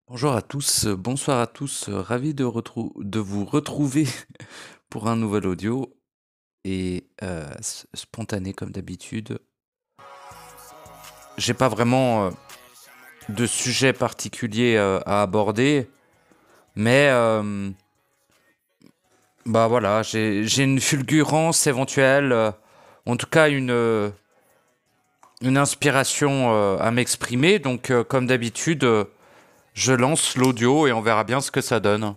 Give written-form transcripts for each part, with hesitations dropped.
Bonjour à tous, bonsoir à tous, ravi de vous retrouver pour un nouvel audio et spontané comme d'habitude. J'ai pas vraiment, de sujet particulier, à aborder, mais bah, voilà, j'ai une fulgurance éventuelle, en tout cas une inspiration, à m'exprimer donc comme d'habitude, je lance l'audio et on verra bien ce que ça donne.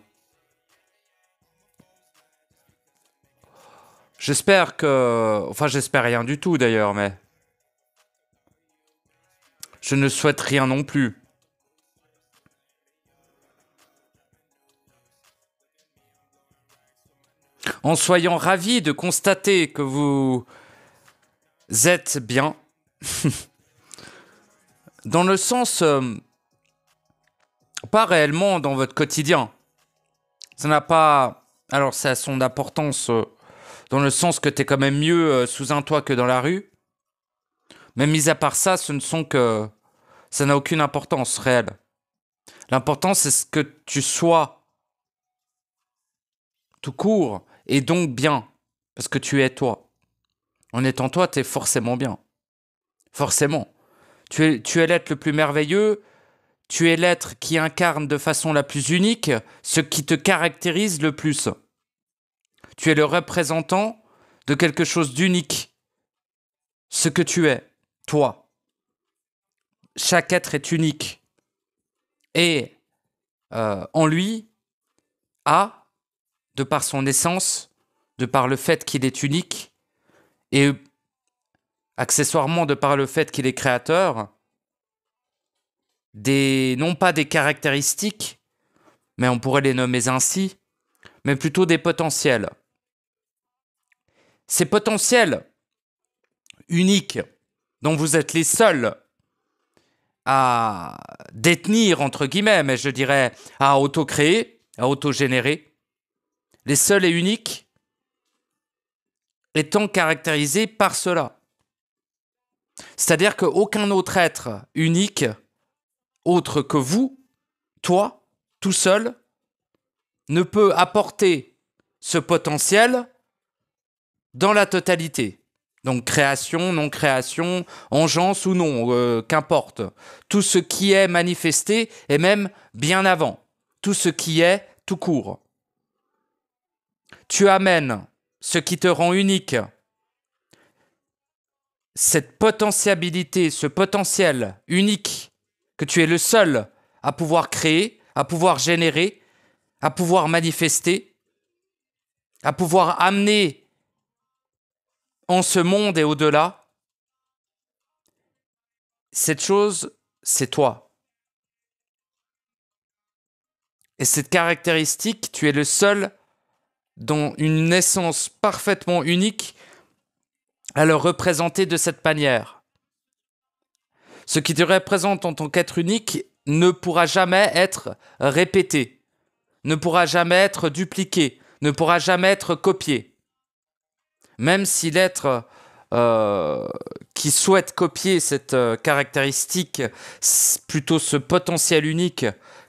J'espère que... Enfin, j'espère rien du tout d'ailleurs, mais... Je ne souhaite rien non plus. En soyant ravi de constater que vous êtes bien, dans le sens... pas réellement dans votre quotidien. Ça n'a pas... Alors, ça a son importance dans le sens que t'es quand même mieux sous un toit que dans la rue. Mais mis à part ça, ce ne sont que... Ça n'a aucune importance réelle. L'important, c'est ce que tu sois tout court et donc bien. Parce que tu es toi. En étant toi, t'es forcément bien. Forcément. Tu es l'être le plus merveilleux, tu es l'être qui incarne de façon la plus unique ce qui te caractérise le plus. Tu es le représentant de quelque chose d'unique. Ce que tu es, toi. Chaque être est unique. Et en lui a, de par son essence, de par le fait qu'il est unique, et accessoirement de par le fait qu'il est créateur, non pas des caractéristiques, mais on pourrait les nommer ainsi, mais plutôt des potentiels. Ces potentiels uniques dont vous êtes les seuls à détenir, entre guillemets, mais je dirais à auto-créer, à auto-générer, les seuls et uniques étant caractérisés par cela. C'est-à-dire qu'aucun autre être unique, autre que vous, toi, tout seul, ne peut apporter ce potentiel dans la totalité. Donc création, non-création, engeance ou non, qu'importe. Tout ce qui est manifesté et même bien avant. Tout ce qui est tout court. Tu amènes ce qui te rend unique, cette potentialité, ce potentiel unique que tu es le seul à pouvoir créer, à pouvoir générer, à pouvoir manifester, à pouvoir amener en ce monde et au-delà, cette chose, c'est toi. Et cette caractéristique, tu es le seul dont une essence parfaitement unique à le représenter de cette manière. Ce qui te représente en tant qu'être unique ne pourra jamais être répété, ne pourra jamais être dupliqué, ne pourra jamais être copié. Même si l'être qui souhaite copier cette caractéristique, plutôt ce potentiel unique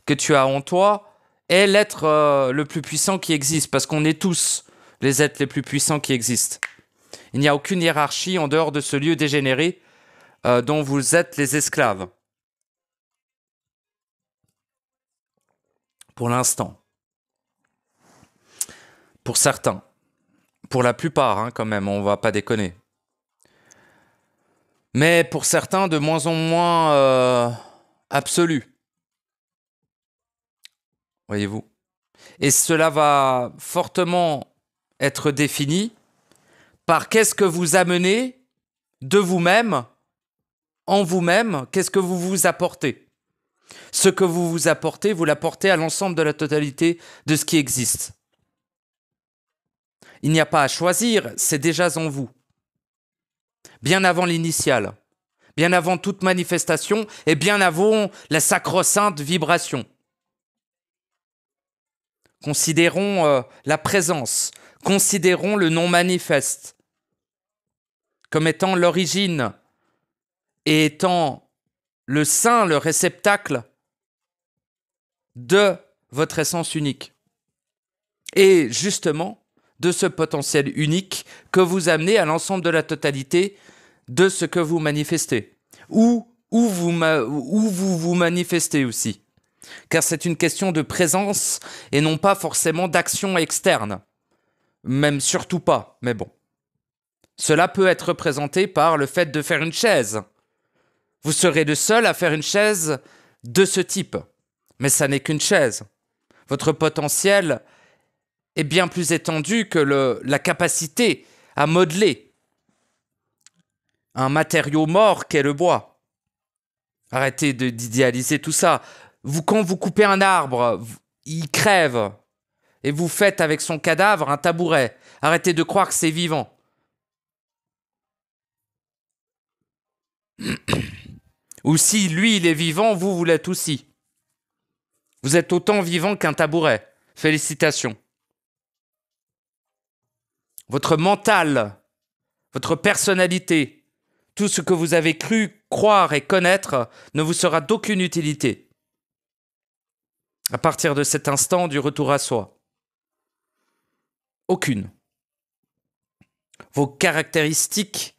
que tu as en toi, est l'être le plus puissant qui existe, parce qu'on est tous les êtres les plus puissants qui existent. Il n'y a aucune hiérarchie en dehors de ce lieu dégénéré dont vous êtes les esclaves. Pour l'instant. Pour certains. Pour la plupart, hein, quand même, on va pas déconner. Mais pour certains, de moins en moins absolu. Voyez-vous. Et cela va fortement être défini par qu'est-ce que vous amenez de vous-même, en vous-même, qu'est-ce que vous vous apportez. Ce que vous vous apportez, vous l'apportez à l'ensemble de la totalité de ce qui existe. Il n'y a pas à choisir, c'est déjà en vous. Bien avant l'initiale, bien avant toute manifestation et bien avant la sacro-sainte vibration. Considérons la présence, considérons le non-manifeste comme étant l'origine et étant le sein, le réceptacle de votre essence unique. Et justement, de ce potentiel unique que vous amenez à l'ensemble de la totalité de ce que vous manifestez. Où vous manifestez aussi. Car c'est une question de présence et non pas forcément d'action externe. Même surtout pas, mais bon. Cela peut être représenté par le fait de faire une chaise. Vous serez le seul à faire une chaise de ce type. Mais ça n'est qu'une chaise. Votre potentiel est bien plus étendu que la capacité à modeler un matériau mort qu'est le bois. Arrêtez d'idéaliser tout ça. Quand vous coupez un arbre, il crève. Et vous faites avec son cadavre un tabouret. Arrêtez de croire que c'est vivant. Ou si lui, il est vivant, vous l'êtes aussi. Vous êtes autant vivant qu'un tabouret. Félicitations. Votre mental, votre personnalité, tout ce que vous avez cru, croire et connaître ne vous sera d'aucune utilité. À partir de cet instant du retour à soi. Aucune. Vos caractéristiques,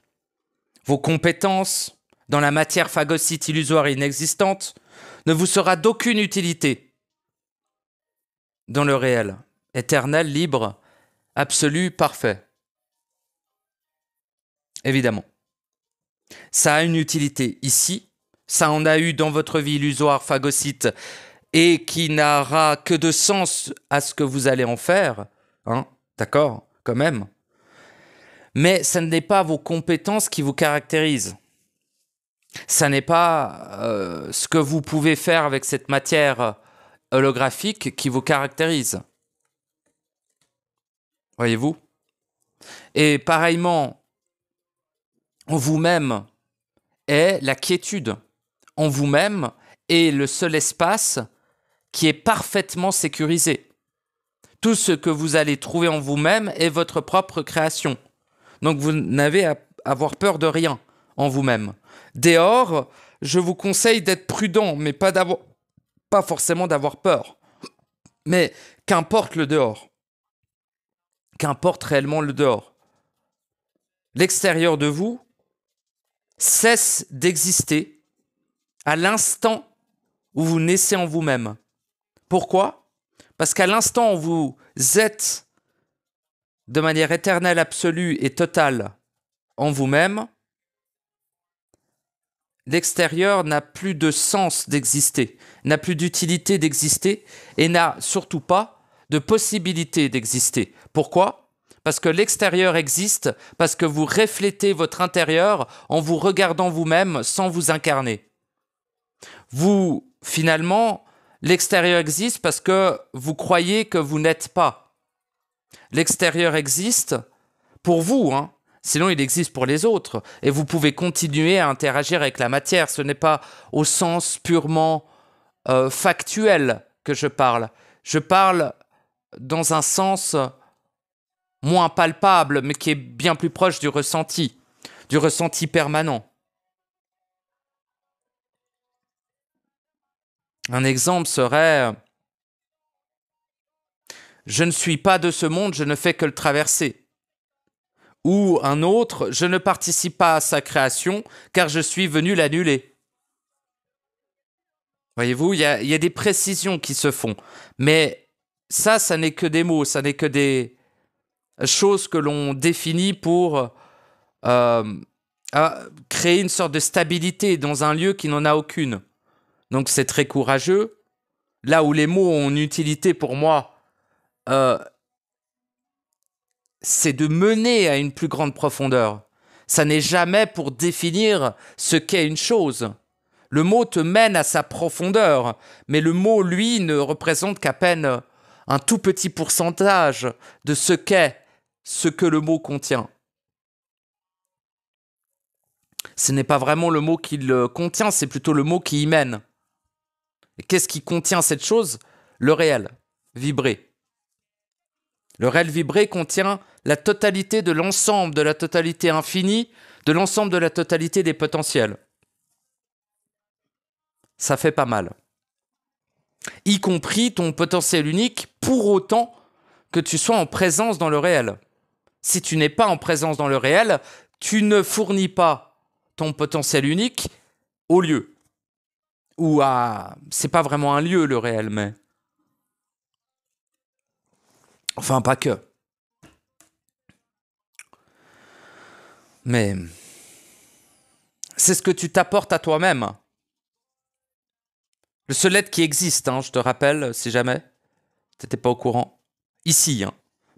vos compétences dans la matière phagocyte illusoire et inexistante ne vous sera d'aucune utilité dans le réel, éternel, libre, absolu, parfait. Évidemment. Ça a une utilité ici, ça en a eu dans votre vie illusoire phagocyte et qui n'aura que de sens à ce que vous allez en faire, hein, d'accord, quand même. Mais ce n'est pas vos compétences qui vous caractérisent. Ça n'est pas ce que vous pouvez faire avec cette matière holographique qui vous caractérise. Voyez-vous? Et pareillement, en vous-même est la quiétude. En vous-même est le seul espace qui est parfaitement sécurisé. Tout ce que vous allez trouver en vous-même est votre propre création. Donc vous n'avez à avoir peur de rien en vous-même. Dehors, je vous conseille d'être prudent, mais pas forcément d'avoir peur. Mais qu'importe le dehors. Qu'importe réellement le dehors. L'extérieur de vous cesse d'exister à l'instant où vous naissez en vous-même. Pourquoi ? Parce qu'à l'instant où vous êtes de manière éternelle, absolue et totale en vous-même, l'extérieur n'a plus de sens d'exister, n'a plus d'utilité d'exister et n'a surtout pas de possibilité d'exister. Pourquoi ? Parce que l'extérieur existe, parce que vous reflétez votre intérieur en vous regardant vous-même sans vous incarner. Finalement, l'extérieur existe parce que vous croyez que vous n'êtes pas. L'extérieur existe pour vous, hein. Sinon il existe pour les autres. Et vous pouvez continuer à interagir avec la matière. Ce n'est pas au sens purement factuel que je parle. Je parle dans un sens moins palpable, mais qui est bien plus proche du ressenti permanent. Un exemple serait « Je ne suis pas de ce monde, je ne fais que le traverser ». Ou un autre « Je ne participe pas à sa création, car je suis venu l'annuler ». Voyez-vous, il y a des précisions qui se font. Mais ça n'est que des mots, ça n'est que des choses que l'on définit pour créer une sorte de stabilité dans un lieu qui n'en a aucune. Donc c'est très courageux. Là où les mots ont une utilité pour moi, c'est de mener à une plus grande profondeur. Ça n'est jamais pour définir ce qu'est une chose. Le mot te mène à sa profondeur, mais le mot, lui, ne représente qu'à peine un tout petit pourcentage de ce qu'est ce que le mot contient. Ce n'est pas vraiment le mot qui le contient, c'est plutôt le mot qui y mène. Et qu'est-ce qui contient cette chose ? Le réel, vibré. Le réel vibré contient la totalité de l'ensemble, de la totalité infinie, de l'ensemble de la totalité des potentiels. Ça fait pas mal. y compris ton potentiel unique, pour autant que tu sois en présence dans le réel. Si tu n'es pas en présence dans le réel, tu ne fournis pas ton potentiel unique au lieu. Ou à... C'est pas vraiment un lieu, le réel, mais... Enfin, pas que. Mais... C'est ce que tu t'apportes à toi-même. Le seul être qui existe, je te rappelle, si jamais tu n'étais pas au courant. Ici,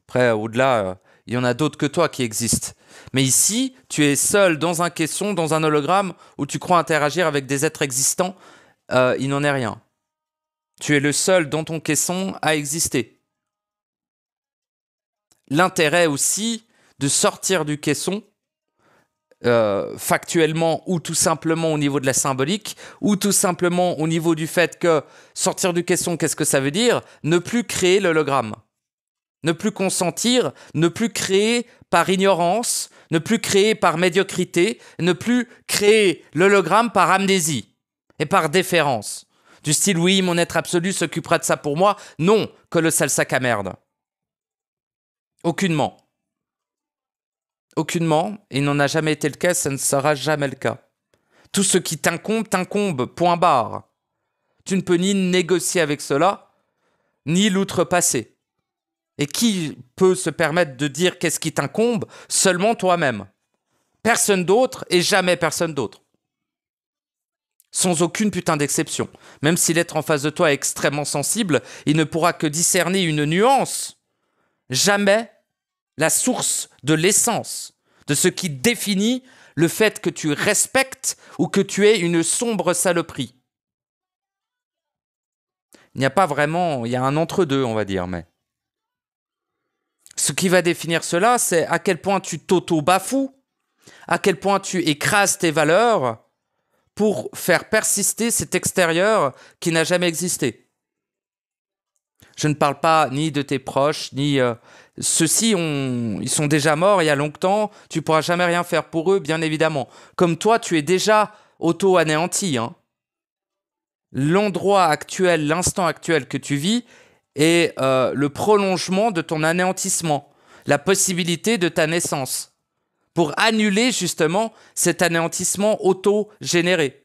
Après, au-delà, il y en a d'autres que toi qui existent. Mais ici, tu es seul dans un caisson, dans un hologramme, où tu crois interagir avec des êtres existants. Il n'en est rien. Tu es le seul dans ton caisson à exister. L'intérêt aussi de sortir du caisson, factuellement ou tout simplement au niveau de la symbolique, ou tout simplement au niveau du fait que sortir du caisson, qu'est-ce que ça veut dire? Ne plus créer l'hologramme. Ne plus consentir, ne plus créer par ignorance, ne plus créer par médiocrité, ne plus créer l'hologramme par amnésie et par déférence. Du style, oui, mon être absolu s'occupera de ça pour moi. Non, colossal sac à merde. Aucunement. Aucunement, et il n'en a jamais été le cas, ça ne sera jamais le cas. Tout ce qui t'incombe, point barre. Tu ne peux ni négocier avec cela, ni l'outrepasser. Et qui peut se permettre de dire qu'est-ce qui t'incombe? Seulement toi-même. Personne d'autre et jamais personne d'autre. Sans aucune putain d'exception. Même si l'être en face de toi est extrêmement sensible, il ne pourra que discerner une nuance. Jamais la source de l'essence, de ce qui définit le fait que tu respectes ou que tu es une sombre saloperie. Il n'y a pas vraiment, il y a un entre-deux, on va dire, mais... Ce qui va définir cela, c'est à quel point tu t'auto-bafoues, à quel point tu écrases tes valeurs pour faire persister cet extérieur qui n'a jamais existé. Je ne parle pas ni de tes proches, ni... Ceux-ci, ils sont déjà morts il y a longtemps, tu ne pourras jamais rien faire pour eux, bien évidemment. Comme toi, tu es déjà auto-anéanti. L'endroit actuel, l'instant actuel que tu vis est le prolongement de ton anéantissement, la possibilité de ta naissance, pour annuler justement cet anéantissement auto-généré.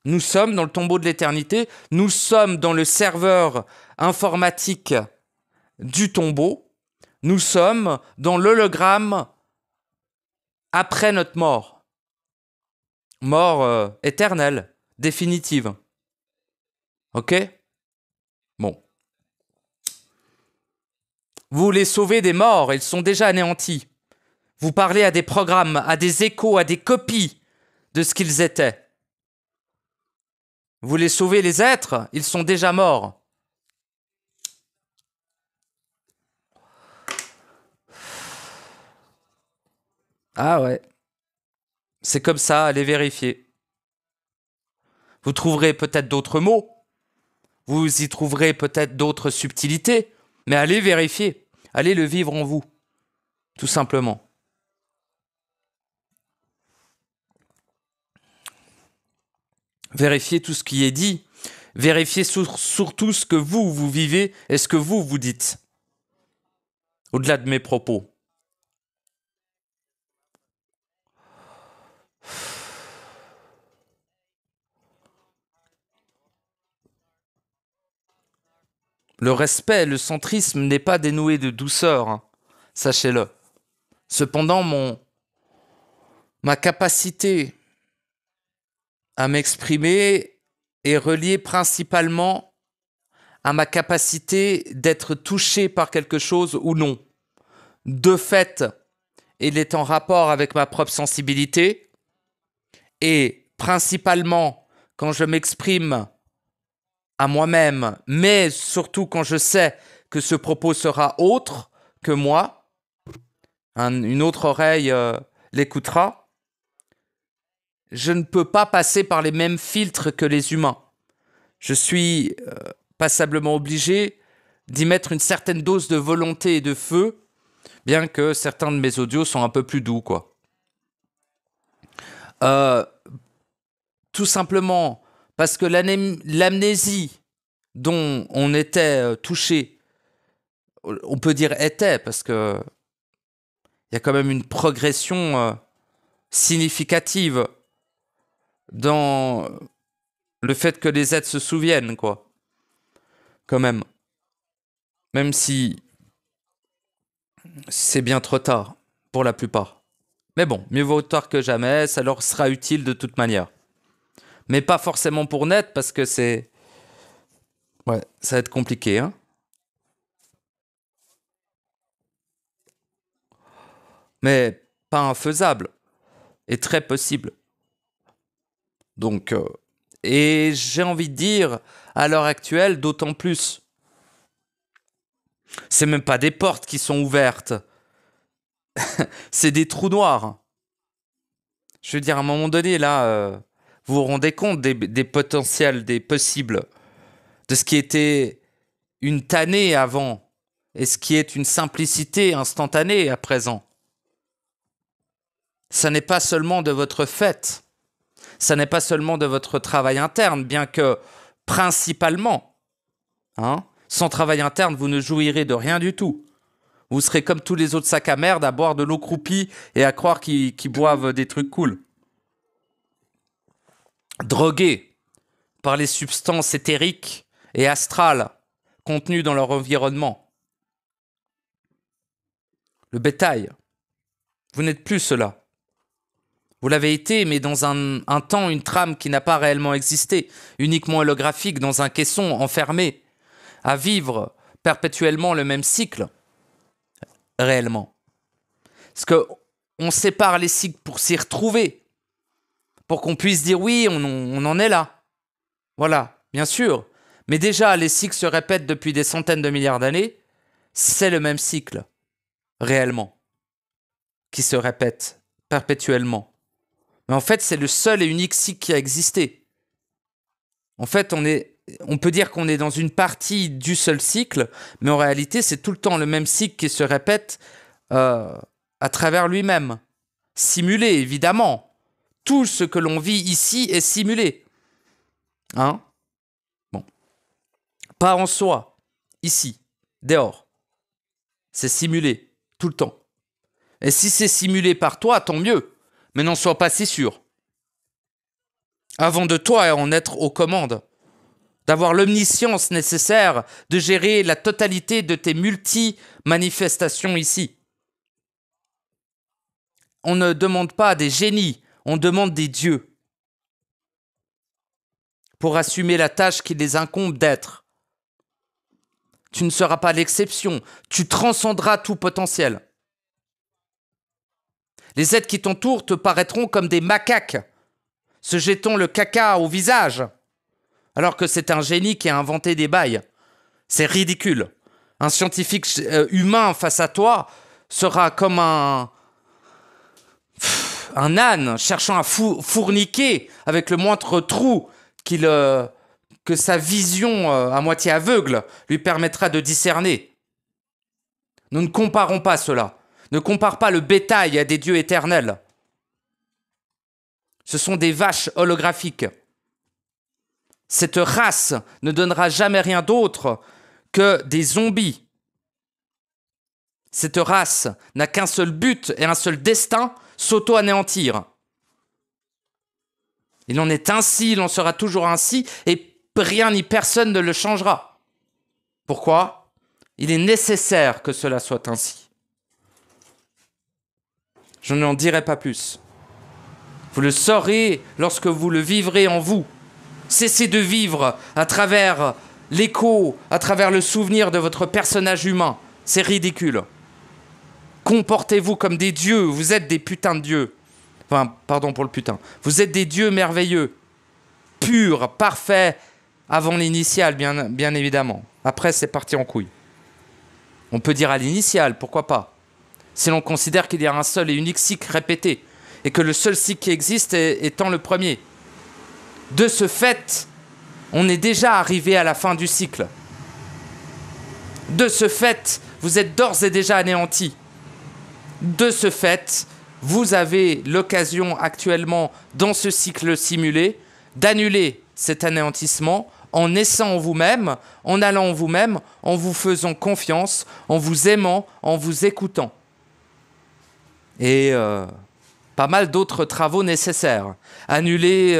Nous sommes dans le tombeau de l'éternité, nous sommes dans le serveur informatique du tombeau, nous sommes dans l'hologramme après notre mort. Mort éternelle, définitive. Ok? Bon. Vous voulez sauver des morts, ils sont déjà anéantis. Vous parlez à des programmes, à des échos, à des copies de ce qu'ils étaient. Vous voulez sauver les êtres, ils sont déjà morts. Ah ouais. C'est comme ça, allez vérifier. Vous trouverez peut-être d'autres mots. Vous y trouverez peut-être d'autres subtilités. Mais allez vérifier. Allez le vivre en vous. Tout simplement. Vérifiez tout ce qui est dit. Vérifiez surtout ce que vous vivez et ce que vous dites. Au-delà de mes propos. Le respect, le centrisme n'est pas dénoué de douceur, sachez-le. Cependant, ma capacité à m'exprimer est reliée principalement à ma capacité d'être touché par quelque chose ou non. De fait, il est en rapport avec ma propre sensibilité et principalement quand je m'exprime à moi-même, mais surtout quand je sais que ce propos sera autre que moi, une autre oreille l'écoutera, je ne peux pas passer par les mêmes filtres que les humains. Je suis passablement obligé d'y mettre une certaine dose de volonté et de feu, bien que certains de mes audios sont un peu plus doux, quoi. Tout simplement parce que l'amnésie dont on était touché, on peut dire était, parce que il y a quand même une progression significative dans le fait que les êtres se souviennent, quoi. Quand même. Même si c'est bien trop tard, pour la plupart. Mais bon, mieux vaut tard que jamais, ça leur sera utile de toute manière. Mais pas forcément pour naître, parce que c'est... Ouais, ça va être compliqué, hein. Mais pas infaisable. Et très possible. Donc... et j'ai envie de dire, à l'heure actuelle, d'autant plus. C'est même pas des portes qui sont ouvertes. C'est des trous noirs. Je veux dire, à un moment donné, là, vous vous rendez compte des potentiels, des possibles, de ce qui était une tannée avant, et ce qui est une simplicité instantanée à présent. Ça n'est pas seulement de votre fait, ça n'est pas seulement de votre travail interne, bien que principalement, hein, sans travail interne, vous ne jouirez de rien du tout. Vous serez comme tous les autres sacs à merde à boire de l'eau croupie et à croire qu'ils boivent des trucs cool. Drogués par les substances éthériques et astrales contenues dans leur environnement. Le bétail. Vous n'êtes plus cela. Vous l'avez été, mais dans un temps, une trame qui n'a pas réellement existé, uniquement holographique, dans un caisson enfermé, à vivre perpétuellement le même cycle, réellement. Parce qu'on sépare les cycles pour s'y retrouver, pour qu'on puisse dire oui, on en est là. Voilà, bien sûr. Mais déjà, les cycles se répètent depuis des centaines de milliards d'années, c'est le même cycle, réellement, qui se répète perpétuellement. Mais en fait, c'est le seul et unique cycle qui a existé. En fait, on peut dire qu'on est dans une partie du seul cycle, mais en réalité, c'est tout le temps le même cycle qui se répète à travers lui-même. Simulé, évidemment. Tout ce que l'on vit ici est simulé. Hein? Bon. Pas en soi, ici, dehors. C'est simulé, tout le temps. Et si c'est simulé par toi, tant mieux. Mais n'en sois pas si sûr. Avant de toi en être aux commandes, d'avoir l'omniscience nécessaire de gérer la totalité de tes multi-manifestations ici. On ne demande pas des génies, on demande des dieux pour assumer la tâche qui les incombe d'être. Tu ne seras pas l'exception, tu transcenderas tout potentiel. Les êtres qui t'entourent te paraîtront comme des macaques, se jetant le caca au visage, alors que c'est un génie qui a inventé des bails. C'est ridicule. Un scientifique humain face à toi sera comme un âne cherchant à fourniquer avec le moindre trou que sa vision à moitié aveugle lui permettra de discerner. Nous ne comparons pas cela. Ne compare pas le bétail à des dieux éternels. Ce sont des vaches holographiques. Cette race ne donnera jamais rien d'autre que des zombies. Cette race n'a qu'un seul but et un seul destin, s'auto-anéantir. Il en est ainsi, il en sera toujours ainsi, et rien ni personne ne le changera. Pourquoi ? Il est nécessaire que cela soit ainsi. Je n'en dirai pas plus. Vous le saurez lorsque vous le vivrez en vous. Cessez de vivre à travers l'écho, à travers le souvenir de votre personnage humain. C'est ridicule. Comportez-vous comme des dieux. Vous êtes des putains de dieux. Enfin, pardon pour le putain. Vous êtes des dieux merveilleux. Purs, parfaits, avant l'initiale, bien évidemment. Après, c'est parti en couille. On peut dire à l'initiale, pourquoi pas ? Si l'on considère qu'il y a un seul et unique cycle répété, et que le seul cycle qui existe étant le premier. De ce fait, on est déjà arrivé à la fin du cycle. De ce fait, vous êtes d'ores et déjà anéantis. De ce fait, vous avez l'occasion actuellement, dans ce cycle simulé, d'annuler cet anéantissement en naissant en vous-même, en allant en vous-même, en vous faisant confiance, en vous aimant, en vous écoutant. Et pas mal d'autres travaux nécessaires. Annuler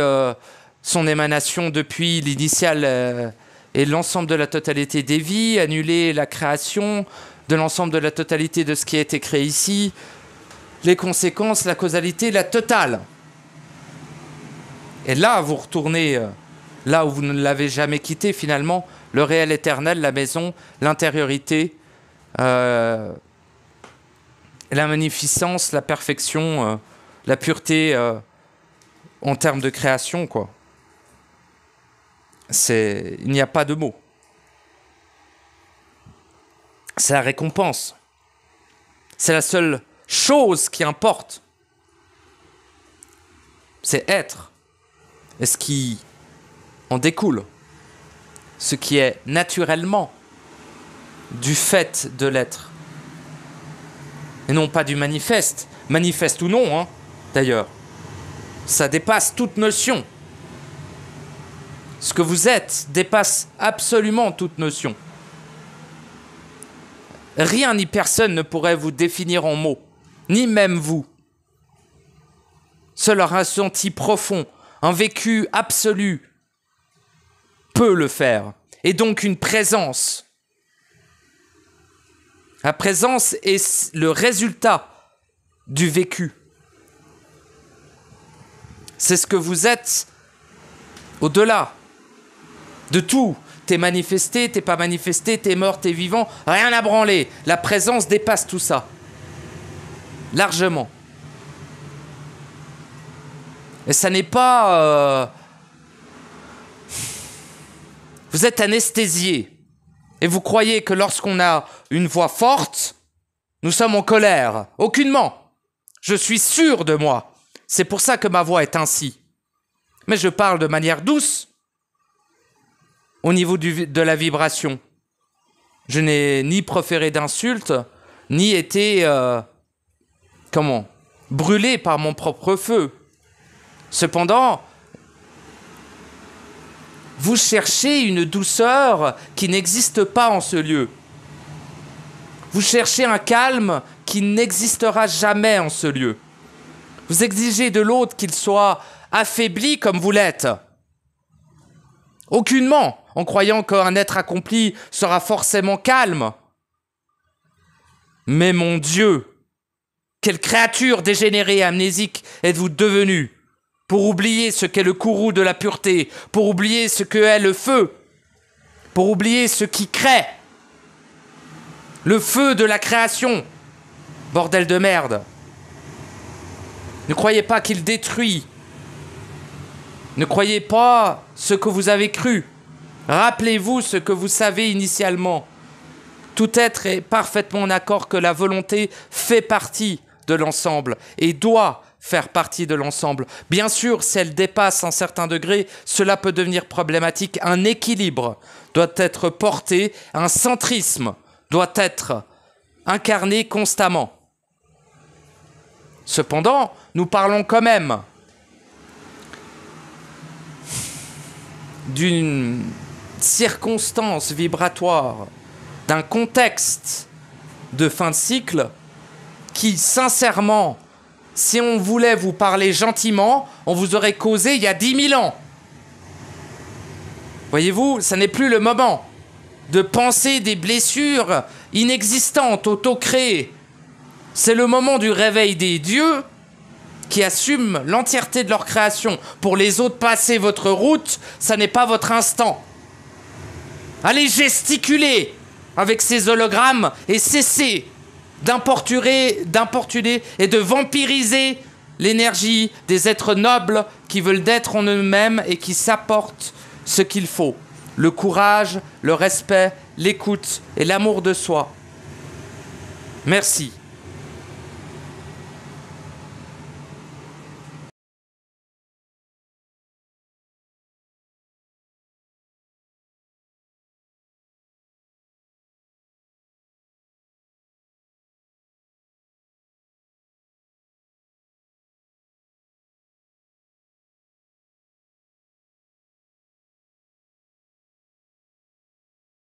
son émanation depuis l'initiale et l'ensemble de la totalité des vies, annuler la création de l'ensemble de la totalité de ce qui a été créé ici, les conséquences, la causalité, la totale. Et là, vous retournez là où vous ne l'avez jamais quitté finalement, le réel éternel, la maison, l'intériorité, la magnificence, la perfection, la pureté en termes de création, quoi. Il n'y a pas de mots. C'est la récompense. C'est la seule chose qui importe. C'est être. Et ce qui en découle. Ce qui est naturellement du fait de l'être. Et non pas du manifeste. Manifeste ou non, hein, d'ailleurs. Ça dépasse toute notion. Ce que vous êtes dépasse absolument toute notion. Rien ni personne ne pourrait vous définir en mots, ni même vous. Seul un ressenti profond, un vécu absolu peut le faire, et donc une présence. La présence est le résultat du vécu. C'est ce que vous êtes au-delà de tout. T'es manifesté, t'es pas manifesté, t'es mort, t'es vivant, rien à branler. La présence dépasse tout ça. Largement. Et ça n'est pas... Vous êtes anesthésié. Et vous croyez que lorsqu'on a une voix forte, nous sommes en colère. Aucunement. Je suis sûr de moi. C'est pour ça que ma voix est ainsi. Mais je parle de manière douce. Au niveau de la vibration. Je n'ai ni proféré d'insultes, ni été, brûlé par mon propre feu. Cependant, vous cherchez une douceur qui n'existe pas en ce lieu. Vous cherchez un calme qui n'existera jamais en ce lieu. Vous exigez de l'autre qu'il soit affaibli comme vous l'êtes. Aucunement, en croyant qu'un être accompli sera forcément calme. Mais mon Dieu, quelle créature dégénérée et amnésique êtes-vous devenue pour oublier ce qu'est le courroux de la pureté, pour oublier ce qu'est le feu, pour oublier ce qui crée, le feu de la création, bordel de merde. Ne croyez pas qu'il détruit. Ne croyez pas ce que vous avez cru. Rappelez-vous ce que vous savez initialement. Tout être est parfaitement en accord que la volonté fait partie de l'ensemble et doit faire partie de l'ensemble. Bien sûr, si elle dépasse un certain degré, cela peut devenir problématique. Un équilibre doit être porté, un centrisme doit être incarné constamment. Cependant, nous parlons quand même d'une circonstance vibratoire, d'un contexte de fin de cycle qui, sincèrement, si on voulait vous parler gentiment, on vous aurait causé il y a 10 000 ans. Voyez-vous, ça n'est plus le moment de penser des blessures inexistantes, auto-créées. C'est le moment du réveil des dieux qui assument l'entièreté de leur création. Pour les autres, passez votre route, ça n'est pas votre instant. Allez gesticuler avec ces hologrammes et cessez d'importuner et de vampiriser l'énergie des êtres nobles qui veulent d'être en eux-mêmes et qui s'apportent ce qu'il faut. Le courage, le respect, l'écoute et l'amour de soi. Merci.